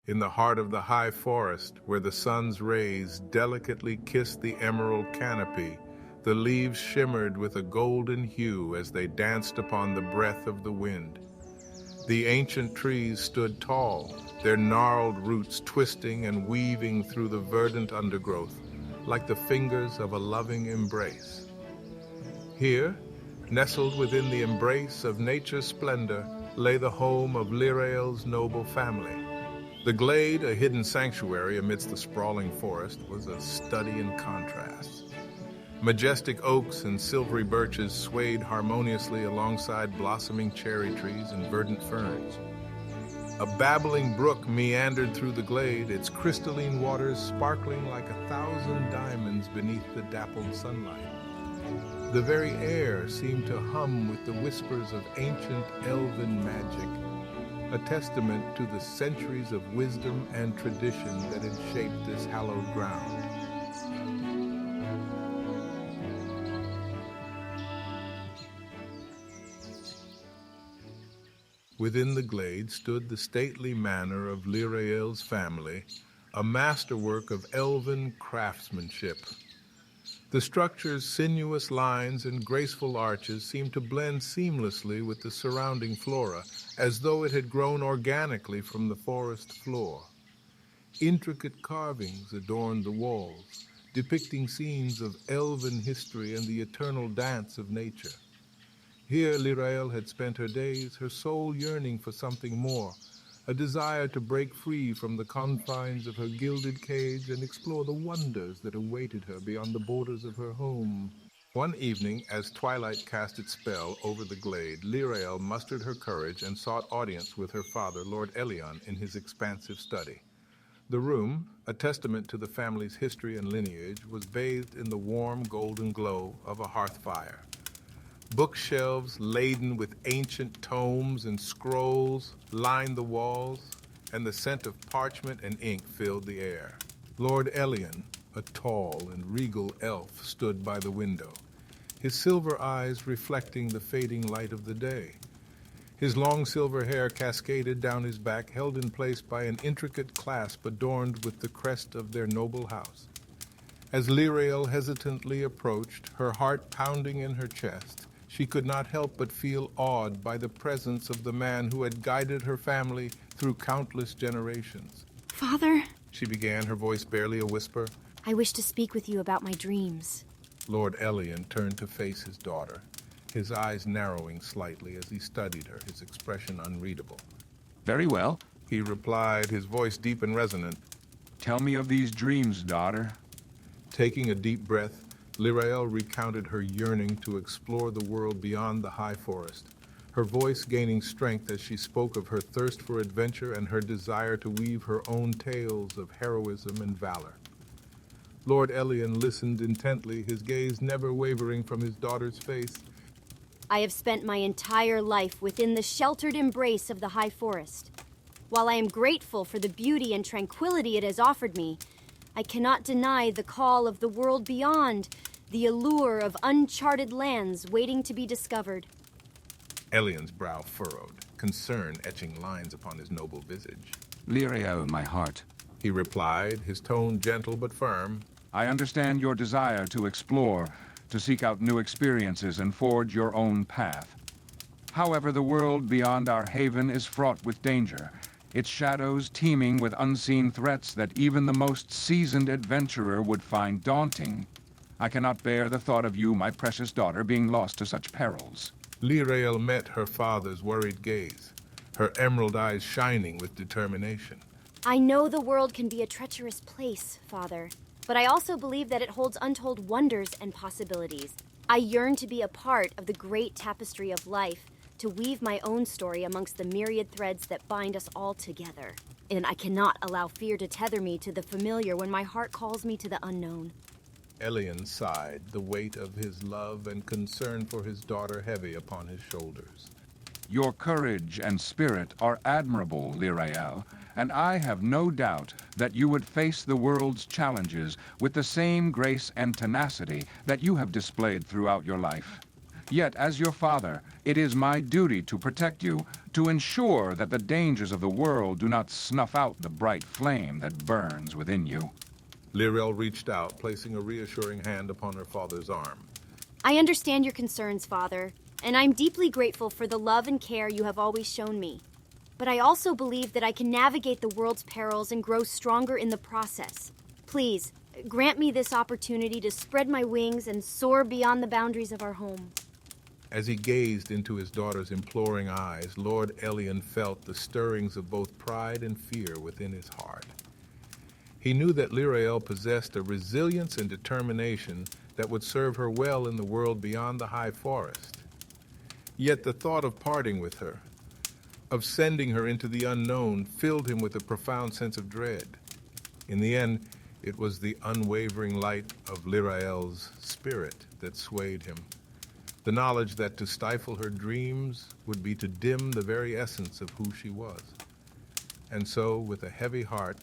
In the heart of the high forest, where the sun's rays delicately kissed the emerald canopy, the leaves shimmered with a golden hue as they danced upon the breath of the wind. The ancient trees stood tall, their gnarled roots twisting and weaving through the verdant undergrowth, like the fingers of a loving embrace. Here, nestled within the embrace of nature's splendor, lay the home of Lirael's noble family. The glade, a hidden sanctuary amidst the sprawling forest, was a study in contrasts. Majestic oaks and silvery birches swayed harmoniously alongside blossoming cherry trees and verdant ferns. A babbling brook meandered through the glade, its crystalline waters sparkling like 1,000 diamonds beneath the dappled sunlight. The very air seemed to hum with the whispers of ancient elven magic, a testament to the centuries of wisdom and tradition that had shaped this hallowed ground. Within the glade stood the stately manor of Lirael's family, a masterwork of elven craftsmanship. The structure's sinuous lines and graceful arches seemed to blend seamlessly with the surrounding flora, as though it had grown organically from the forest floor. Intricate carvings adorned the walls, depicting scenes of elven history and the eternal dance of nature. Here Lirael had spent her days, her soul yearning for something more, a desire to break free from the confines of her gilded cage and explore the wonders that awaited her beyond the borders of her home. One evening, as twilight cast its spell over the glade, Lirael mustered her courage and sought audience with her father, Lord Elion, in his expansive study. The room, a testament to the family's history and lineage, was bathed in the warm golden glow of a hearth fire. Bookshelves laden with ancient tomes and scrolls lined the walls, and the scent of parchment and ink filled the air. Lord Elion, a tall and regal elf, stood by the window, his silver eyes reflecting the fading light of the day. His long silver hair cascaded down his back, held in place by an intricate clasp adorned with the crest of their noble house. As Lirael hesitantly approached, her heart pounding in her chest, she could not help but feel awed by the presence of the man who had guided her family through countless generations. Father, she began, her voice barely a whisper. I wish to speak with you about my dreams. Lord Elion turned to face his daughter, his eyes narrowing slightly as he studied her, his expression unreadable. Very well, he replied, his voice deep and resonant. Tell me of these dreams, daughter. Taking a deep breath, Lirael recounted her yearning to explore the world beyond the high forest, her voice gaining strength as she spoke of her thirst for adventure and her desire to weave her own tales of heroism and valor. Lord Elion listened intently, his gaze never wavering from his daughter's face. I have spent my entire life within the sheltered embrace of the high forest. While I am grateful for the beauty and tranquility it has offered me, I cannot deny the call of the world beyond, the allure of uncharted lands waiting to be discovered. Elion's brow furrowed, concern etching lines upon his noble visage. Lirael, my heart, he replied, his tone gentle but firm. I understand your desire to explore, to seek out new experiences and forge your own path. However, the world beyond our haven is fraught with danger, its shadows teeming with unseen threats that even the most seasoned adventurer would find daunting. I cannot bear the thought of you, my precious daughter, being lost to such perils. Lirael met her father's worried gaze, her emerald eyes shining with determination. I know the world can be a treacherous place, Father, but I also believe that it holds untold wonders and possibilities. I yearn to be a part of the great tapestry of life, to weave my own story amongst the myriad threads that bind us all together. And I cannot allow fear to tether me to the familiar when my heart calls me to the unknown. Elion sighed, the weight of his love and concern for his daughter heavy upon his shoulders. Your courage and spirit are admirable, Lirael, and I have no doubt that you would face the world's challenges with the same grace and tenacity that you have displayed throughout your life. Yet, as your father, it is my duty to protect you, to ensure that the dangers of the world do not snuff out the bright flame that burns within you. Lirael reached out, placing a reassuring hand upon her father's arm. I understand your concerns, Father, and I'm deeply grateful for the love and care you have always shown me. But I also believe that I can navigate the world's perils and grow stronger in the process. Please, grant me this opportunity to spread my wings and soar beyond the boundaries of our home. As he gazed into his daughter's imploring eyes, Lord Ellion felt the stirrings of both pride and fear within his heart. He knew that Lirael possessed a resilience and determination that would serve her well in the world beyond the high forest. Yet the thought of parting with her, of sending her into the unknown, filled him with a profound sense of dread. In the end, it was the unwavering light of Lirael's spirit that swayed him. The knowledge that to stifle her dreams would be to dim the very essence of who she was. And so, with a heavy heart,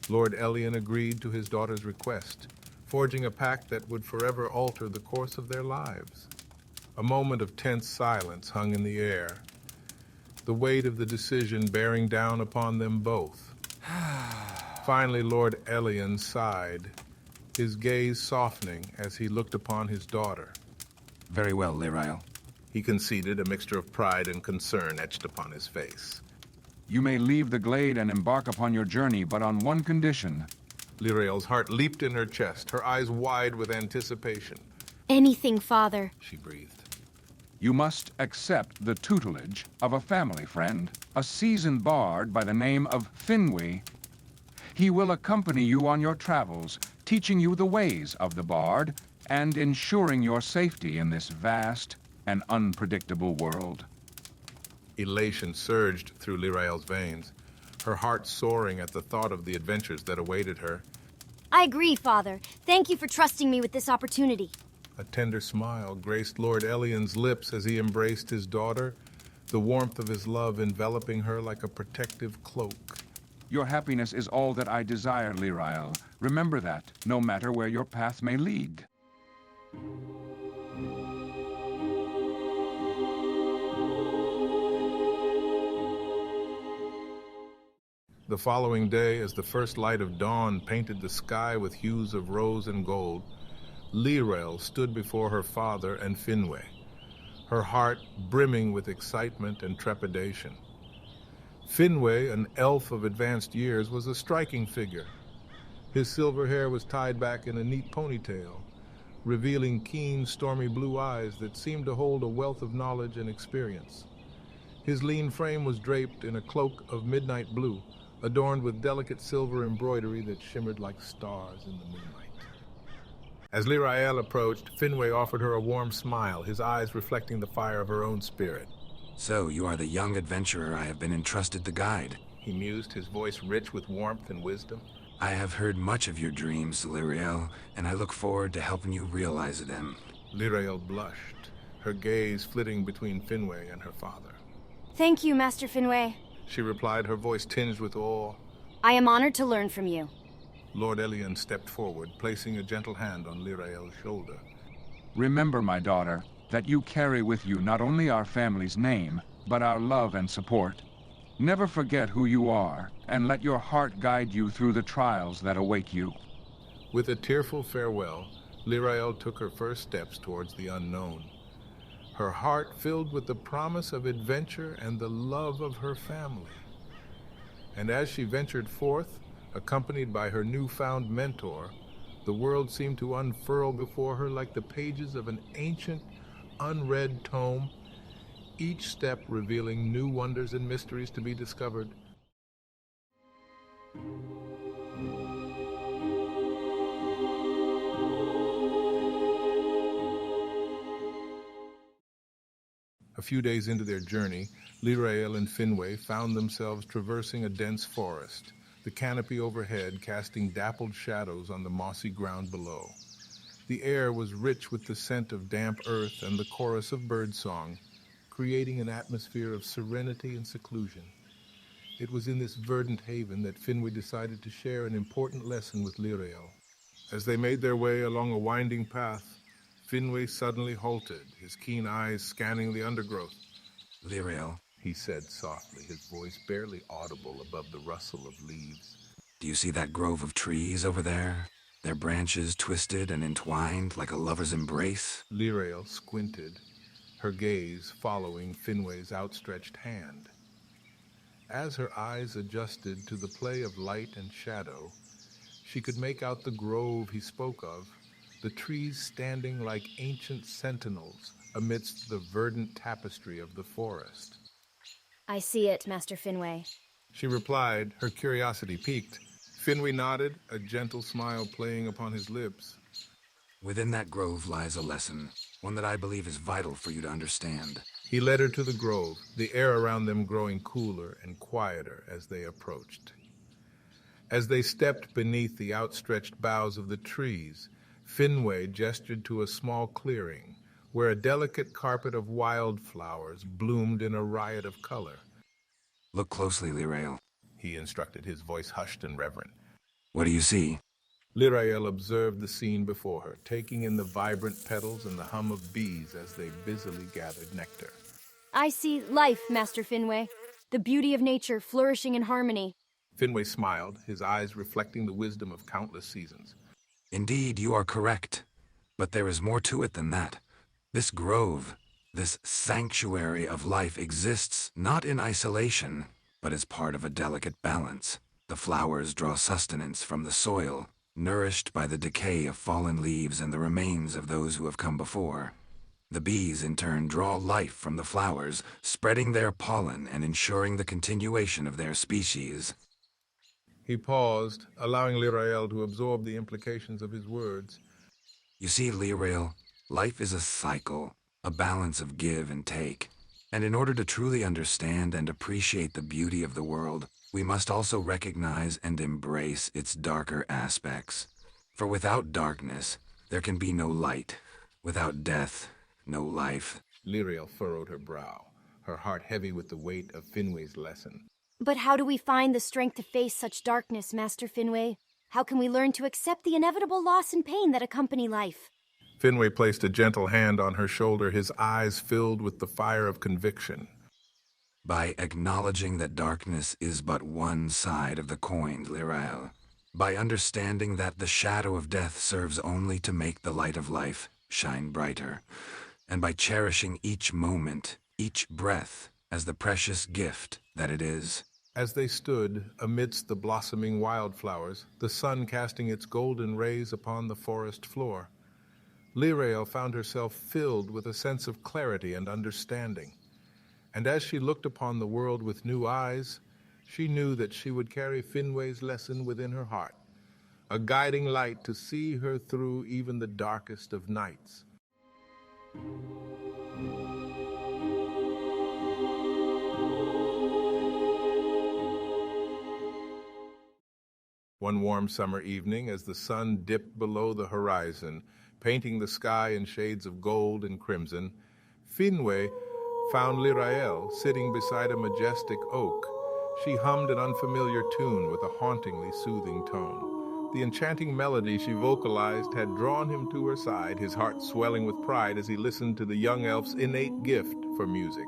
Lord Ellion agreed to his daughter's request, forging a pact that would forever alter the course of their lives. A moment of tense silence hung in the air, the weight of the decision bearing down upon them both. Finally, Lord Ellion sighed, his gaze softening as he looked upon his daughter. Very well, Lirael. He conceded, a mixture of pride and concern etched upon his face. You may leave the glade and embark upon your journey, but on one condition. Lirael's heart leaped in her chest, her eyes wide with anticipation. Anything, Father. She breathed. You must accept the tutelage of a family friend, a seasoned bard by the name of Finwe. He will accompany you on your travels, teaching you the ways of the bard and ensuring your safety in this vast and unpredictable world. Elation surged through Lirael's veins, her heart soaring at the thought of the adventures that awaited her. I agree, Father. Thank you for trusting me with this opportunity. A tender smile graced Lord Ellion's lips as he embraced his daughter, the warmth of his love enveloping her like a protective cloak. Your happiness is all that I desire, Lirael. Remember that, no matter where your path may lead. The following day, as the first light of dawn painted the sky with hues of rose and gold, Lirael stood before her father and Finwe, her heart brimming with excitement and trepidation. Finwe, an elf of advanced years, was a striking figure. His silver hair was tied back in a neat ponytail, revealing keen, stormy blue eyes that seemed to hold a wealth of knowledge and experience. His lean frame was draped in a cloak of midnight blue, adorned with delicate silver embroidery that shimmered like stars in the moonlight. As Lirael approached, Finwe offered her a warm smile, his eyes reflecting the fire of her own spirit. So, you are the young adventurer I have been entrusted to guide. He mused, his voice rich with warmth and wisdom. I have heard much of your dreams, Lirael, and I look forward to helping you realize them. Lirael blushed, her gaze flitting between Finwe and her father. Thank you, Master Finwe. She replied, her voice tinged with awe. I am honored to learn from you. Lord Ellion stepped forward, placing a gentle hand on Lirael's shoulder. Remember, my daughter, that you carry with you not only our family's name, but our love and support. Never forget who you are, and let your heart guide you through the trials that await you. With a tearful farewell, Lirael took her first steps towards the unknown, her heart filled with the promise of adventure and the love of her family. And as she ventured forth, accompanied by her newfound mentor, the world seemed to unfurl before her like the pages of an ancient, unread tome, each step revealing new wonders and mysteries to be discovered. A few days into their journey, Lirael and Finwe found themselves traversing a dense forest, the canopy overhead casting dappled shadows on the mossy ground below. The air was rich with the scent of damp earth and the chorus of birdsong, creating an atmosphere of serenity and seclusion. It was in this verdant haven that Finwe decided to share an important lesson with Lirael. As they made their way along a winding path, Finwe suddenly halted, his keen eyes scanning the undergrowth. Lirael, He said softly, his voice barely audible above the rustle of leaves. do you see that grove of trees over there? Their branches twisted and entwined like a lover's embrace? Lirael squinted, her gaze following Finway's outstretched hand. As her eyes adjusted to the play of light and shadow, she could make out the grove he spoke of, the trees standing like ancient sentinels amidst the verdant tapestry of the forest. I see it, Master Finwe. She replied, her curiosity piqued. Finwe nodded, a gentle smile playing upon his lips. Within that grove lies a lesson, one that I believe is vital for you to understand. He led her to the grove, the air around them growing cooler and quieter as they approached. As they stepped beneath the outstretched boughs of the trees, Finwe gestured to a small clearing where a delicate carpet of wildflowers bloomed in a riot of color. Look closely, Lirael. He instructed, his voice hushed and reverent. What do you see? Lirael observed the scene before her, taking in the vibrant petals and the hum of bees as they busily gathered nectar. I see life, Master Finwe. The beauty of nature flourishing in harmony. Finwe smiled, his eyes reflecting the wisdom of countless seasons. Indeed, you are correct. But there is more to it than that. This grove, this sanctuary of life exists not in isolation, but as part of a delicate balance. The flowers draw sustenance from the soil, nourished by the decay of fallen leaves and the remains of those who have come before. The bees, in turn, draw life from the flowers, spreading their pollen and ensuring the continuation of their species. He paused, allowing Lirael to absorb the implications of his words. You see, Lirael, life is a cycle, a balance of give and take. And in order to truly understand and appreciate the beauty of the world, we must also recognize and embrace its darker aspects. For without darkness, there can be no light. Without death, no life. Lirael furrowed her brow, her heart heavy with the weight of Finway's lesson. But how do we find the strength to face such darkness, Master Finwe? How can we learn to accept the inevitable loss and pain that accompany life? Finwe placed a gentle hand on her shoulder, his eyes filled with the fire of conviction. By acknowledging that darkness is but one side of the coin, Lirael. By understanding that the shadow of death serves only to make the light of life shine brighter. And by cherishing each moment, each breath, as the precious gift that it is. As they stood amidst the blossoming wildflowers, the sun casting its golden rays upon the forest floor, Lirael found herself filled with a sense of clarity and understanding. And as she looked upon the world with new eyes, she knew that she would carry Finway's lesson within her heart, a guiding light to see her through even the darkest of nights. One warm summer evening, as the sun dipped below the horizon, painting the sky in shades of gold and crimson, Finwe found Lirael sitting beside a majestic oak. She hummed an unfamiliar tune with a hauntingly soothing tone. The enchanting melody she vocalized had drawn him to her side, his heart swelling with pride as he listened to the young elf's innate gift for music.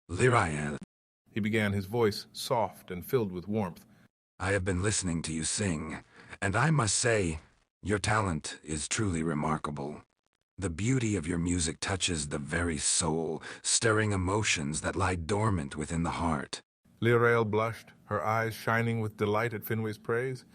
Lirael, He began, his voice soft and filled with warmth. I have been listening to you sing, and I must say, your talent is truly remarkable. The beauty of your music touches the very soul, stirring emotions that lie dormant within the heart. Lirael blushed, her eyes shining with delight at Finway's praise.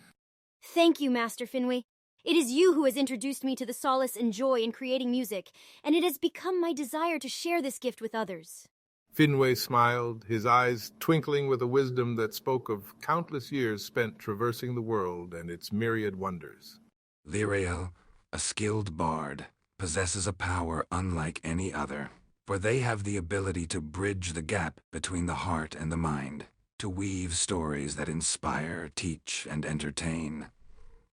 Thank you, Master Finwe. It is you who has introduced me to the solace and joy in creating music, and it has become my desire to share this gift with others. Finwe smiled, his eyes twinkling with a wisdom that spoke of countless years spent traversing the world and its myriad wonders. Lirael, a skilled bard, possesses a power unlike any other, for they have the ability to bridge the gap between the heart and the mind, to weave stories that inspire, teach, and entertain.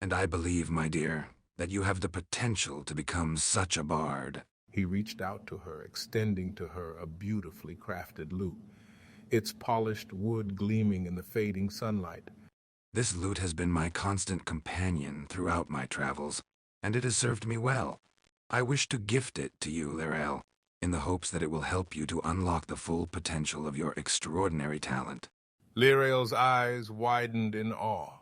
And I believe, my dear, that you have the potential to become such a bard. He reached out to her, extending to her a beautifully crafted lute, its polished wood gleaming in the fading sunlight. This lute has been my constant companion throughout my travels, and it has served me well. I wish to gift it to you, Lirael, in the hopes that it will help you to unlock the full potential of your extraordinary talent. Lirael's eyes widened in awe,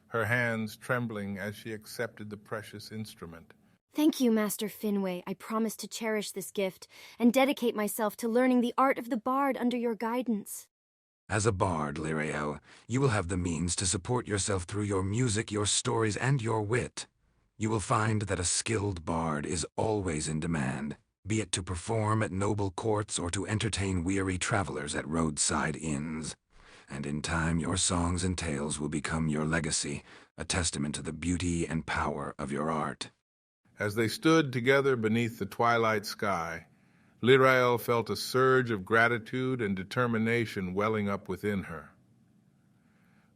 her hands trembling as she accepted the precious instrument. Thank you, Master Finwe. I promise to cherish this gift and dedicate myself to learning the art of the bard under your guidance. As a bard, Lirael, you will have the means to support yourself through your music, your stories, and your wit. You will find that a skilled bard is always in demand, be it to perform at noble courts or to entertain weary travelers at roadside inns. And in time, your songs and tales will become your legacy, a testament to the beauty and power of your art. As they stood together beneath the twilight sky, Lirael felt a surge of gratitude and determination welling up within her.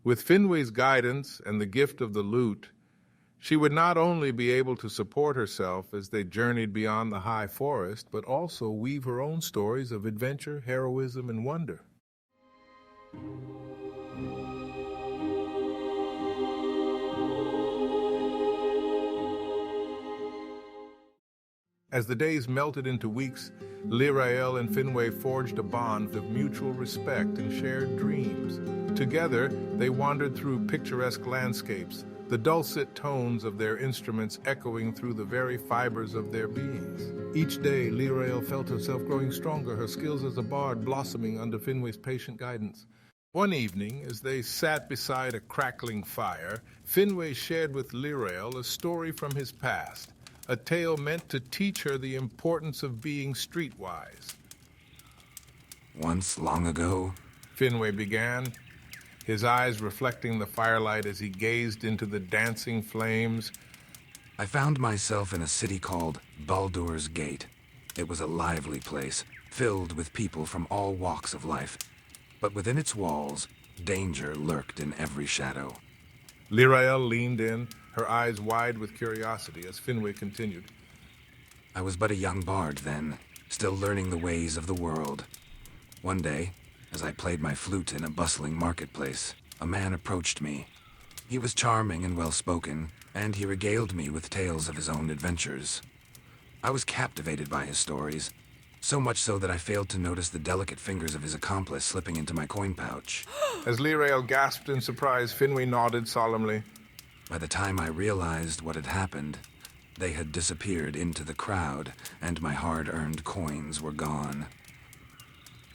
With Finway's guidance and the gift of the lute, she would not only be able to support herself as they journeyed beyond the high forest, but also weave her own stories of adventure, heroism, and wonder. As the days melted into weeks, Lirael and Finwe forged a bond of mutual respect and shared dreams. Together, they wandered through picturesque landscapes, the dulcet tones of their instruments echoing through the very fibers of their beings. Each day, Lirael felt herself growing stronger, her skills as a bard blossoming under Finwe's patient guidance. One evening, as they sat beside a crackling fire, Finwe shared with Lirael a story from his past, a tale meant to teach her the importance of being streetwise. Once long ago, Finwe began, his eyes reflecting the firelight as he gazed into the dancing flames. I found myself in a city called Baldur's Gate. It was a lively place, filled with people from all walks of life. But within its walls, danger lurked in every shadow. Lirael leaned in, her eyes wide with curiosity as Finwe continued. I was but a young bard then, still learning the ways of the world. One day, as I played my flute in a bustling marketplace, a man approached me. He was charming and well-spoken, and he regaled me with tales of his own adventures. I was captivated by his stories, so much so that I failed to notice the delicate fingers of his accomplice slipping into my coin pouch. As Lirael gasped in surprise, Finwe nodded solemnly. By the time I realized what had happened, they had disappeared into the crowd, and my hard-earned coins were gone.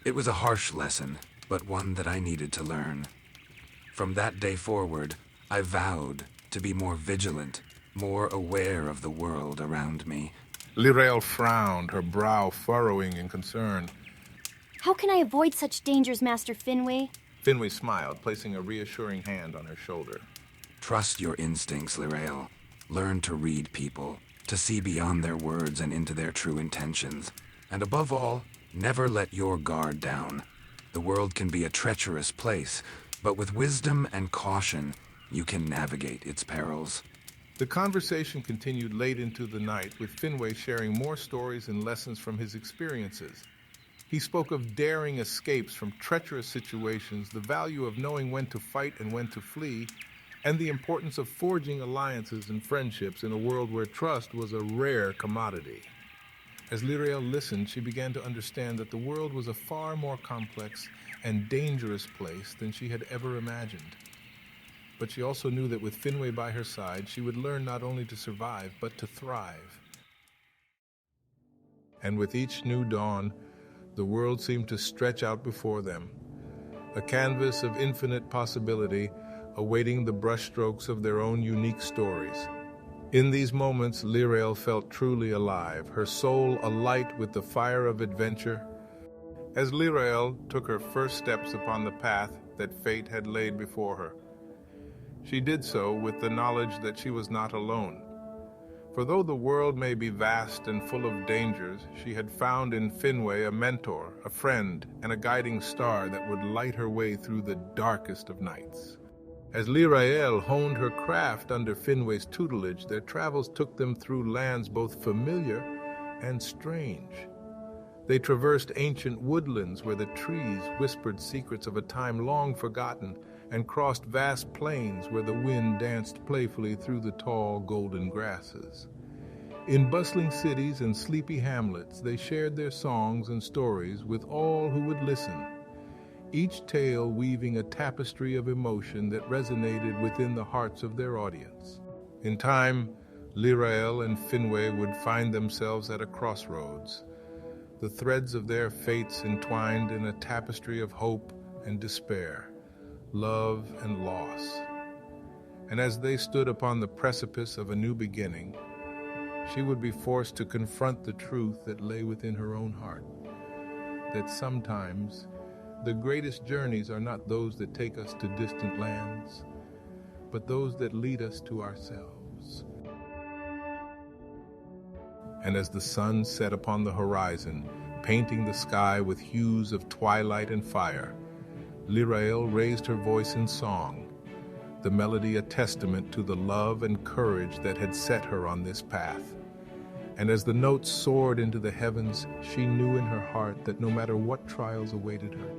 It was a harsh lesson, but one that I needed to learn. From that day forward, I vowed to be more vigilant, more aware of the world around me. Lirael frowned, her brow furrowing in concern. How can I avoid such dangers, Master Finwe? Finwe smiled, placing a reassuring hand on her shoulder. Trust your instincts, Lirael. Learn to read people, to see beyond their words and into their true intentions. And above all, never let your guard down. The world can be a treacherous place, but with wisdom and caution, you can navigate its perils. The conversation continued late into the night, with Finwe sharing more stories and lessons from his experiences. He spoke of daring escapes from treacherous situations, the value of knowing when to fight and when to flee, and the importance of forging alliances and friendships in a world where trust was a rare commodity. As Lirael listened, she began to understand that the world was a far more complex and dangerous place than she had ever imagined. But she also knew that with Finwe by her side, she would learn not only to survive, but to thrive. And with each new dawn, the world seemed to stretch out before them, a canvas of infinite possibility, awaiting the brushstrokes of their own unique stories. In these moments, Lirael felt truly alive, her soul alight with the fire of adventure. As Lirael took her first steps upon the path that fate had laid before her, she did so with the knowledge that she was not alone. For though the world may be vast and full of dangers, she had found in Finwe a mentor, a friend, and a guiding star that would light her way through the darkest of nights. As Lirael honed her craft under Finwe's tutelage, their travels took them through lands both familiar and strange. They traversed ancient woodlands where the trees whispered secrets of a time long forgotten, and crossed vast plains where the wind danced playfully through the tall golden grasses. In bustling cities and sleepy hamlets, they shared their songs and stories with all who would listen, each tale weaving a tapestry of emotion that resonated within the hearts of their audience. In time, Lirael and Finwe would find themselves at a crossroads, the threads of their fates entwined in a tapestry of hope and despair, love and loss. And as they stood upon the precipice of a new beginning, she would be forced to confront the truth that lay within her own heart, that sometimes the greatest journeys are not those that take us to distant lands, but those that lead us to ourselves. And as the sun set upon the horizon, painting the sky with hues of twilight and fire, Lirael raised her voice in song, the melody a testament to the love and courage that had set her on this path. And as the notes soared into the heavens, she knew in her heart that no matter what trials awaited her,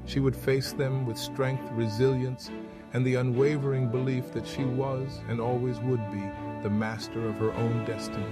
she would face them with strength, resilience, and the unwavering belief that she was and always would be the master of her own destiny.